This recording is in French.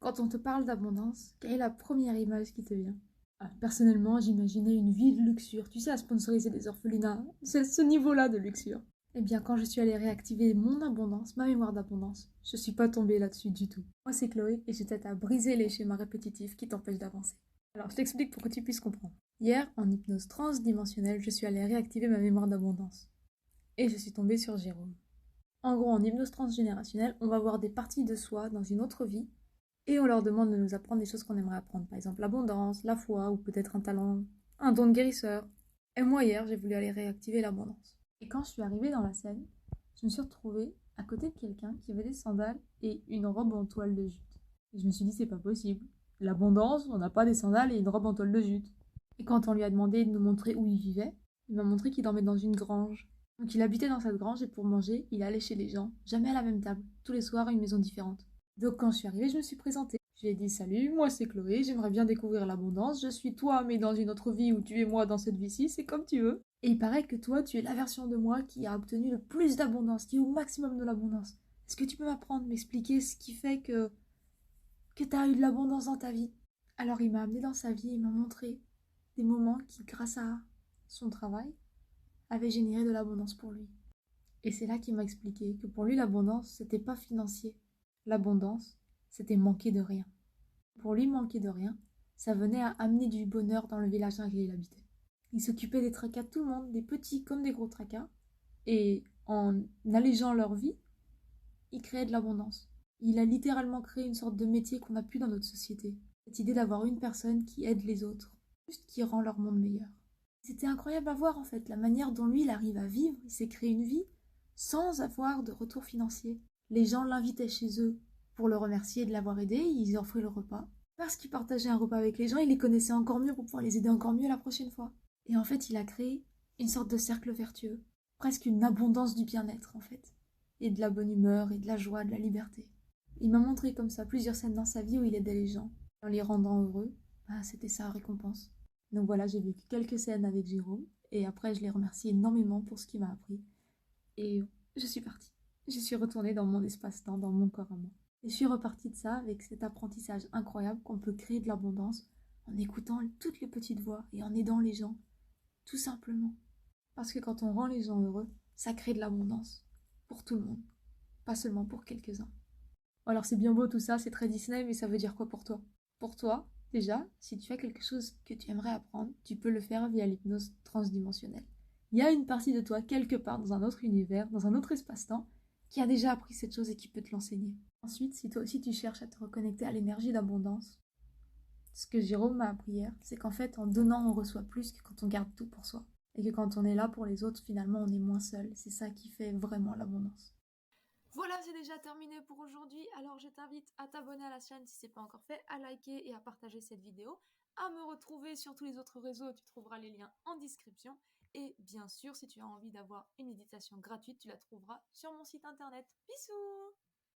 Quand on te parle d'abondance, quelle est la première image qui te vient? Personnellement, j'imaginais une vie de luxure, tu sais, à sponsoriser des orphelinats. C'est ce niveau-là de luxure. Eh bien, quand je suis allée réactiver mon abondance, ma mémoire d'abondance, je suis pas tombée là-dessus du tout. Moi, c'est Chloé et je t'aide à briser les schémas répétitifs qui t'empêchent d'avancer. Alors, je t'explique pour que tu puisses comprendre. Hier, en hypnose transdimensionnelle, je suis allée réactiver ma mémoire d'abondance. Et je suis tombée sur Jérôme. En gros, en hypnose transgénérationnelle, on va voir des parties de soi dans une autre vie et on leur demande de nous apprendre des choses qu'on aimerait apprendre. Par exemple, l'abondance, la foi ou peut-être un talent, un don de guérisseur. Et moi, hier, j'ai voulu aller réactiver l'abondance. Et quand je suis arrivée dans la scène, je me suis retrouvée à côté de quelqu'un qui avait des sandales et une robe en toile de jute. Et je me suis dit, c'est pas possible. L'abondance, on n'a pas des sandales et une robe en toile de jute. Et quand on lui a demandé de nous montrer où il vivait, il m'a montré qu'il dormait dans une grange. Donc il habitait dans cette grange et pour manger, il allait chez les gens, jamais à la même table, tous les soirs à une maison différente. Donc quand je suis arrivée, je me suis présentée. Je lui ai dit salut, moi c'est Chloé, j'aimerais bien découvrir l'abondance, je suis toi mais dans une autre vie où tu es moi dans cette vie-ci, c'est comme tu veux. Et il paraît que toi tu es la version de moi qui a obtenu le plus d'abondance, qui est au maximum de l'abondance. Est-ce que tu peux m'apprendre, m'expliquer ce qui fait que tu as eu de l'abondance dans ta vie? Alors il m'a amené dans sa vie, il m'a montré des moments qui, grâce à son travail, avaient généré de l'abondance pour lui. Et c'est là qu'il m'a expliqué que pour lui, l'abondance, c'était pas financier. L'abondance, c'était manquer de rien. Pour lui, manquer de rien, ça venait à amener du bonheur dans le village dans lequel il habitait. Il s'occupait des tracas de tout le monde, des petits comme des gros tracas, et en allégeant leur vie, il créait de l'abondance. Il a littéralement créé une sorte de métier qu'on n'a plus dans notre société. Cette idée d'avoir une personne qui aide les autres, juste qui rend leur monde meilleur. C'était incroyable à voir en fait, la manière dont lui il arrive à vivre, il s'est créé une vie sans avoir de retour financier. Les gens l'invitaient chez eux pour le remercier de l'avoir aidé, ils offraient le repas. Parce qu'il partageait un repas avec les gens, il les connaissait encore mieux pour pouvoir les aider encore mieux la prochaine fois. Et en fait, il a créé une sorte de cercle vertueux, presque une abondance du bien-être en fait, et de la bonne humeur, et de la joie, de la liberté. Il m'a montré comme ça plusieurs scènes dans sa vie où il aidait les gens. En les rendant heureux, c'était sa récompense. Donc voilà, j'ai vécu quelques scènes avec Jérôme, et après je l'ai remercié énormément pour ce qu'il m'a appris. Et je suis partie. Je suis retournée dans mon espace-temps, dans mon corps à moi. Et je suis repartie de ça avec cet apprentissage incroyable qu'on peut créer de l'abondance en écoutant toutes les petites voix et en aidant les gens, tout simplement. Parce que quand on rend les gens heureux, ça crée de l'abondance. Pour tout le monde, pas seulement pour quelques-uns. Alors c'est bien beau tout ça, c'est très Disney, mais ça veut dire quoi pour toi? Pour toi, déjà, si tu as quelque chose que tu aimerais apprendre, tu peux le faire via l'hypnose transdimensionnelle. Il y a une partie de toi quelque part dans un autre univers, dans un autre espace-temps, qui a déjà appris cette chose et qui peut te l'enseigner. Ensuite, si toi aussi tu cherches à te reconnecter à l'énergie d'abondance, ce que Jérôme m'a appris hier, c'est qu'en fait, en donnant, on reçoit plus que quand on garde tout pour soi. Et que quand on est là pour les autres, finalement, on est moins seul. C'est ça qui fait vraiment l'abondance. Voilà, c'est déjà terminé pour aujourd'hui. Alors je t'invite à t'abonner à la chaîne si ce n'est pas encore fait, à liker et à partager cette vidéo, à me retrouver sur tous les autres réseaux, tu trouveras les liens en description. Et bien sûr, si tu as envie d'avoir une méditation gratuite, tu la trouveras sur mon site internet. Bisous!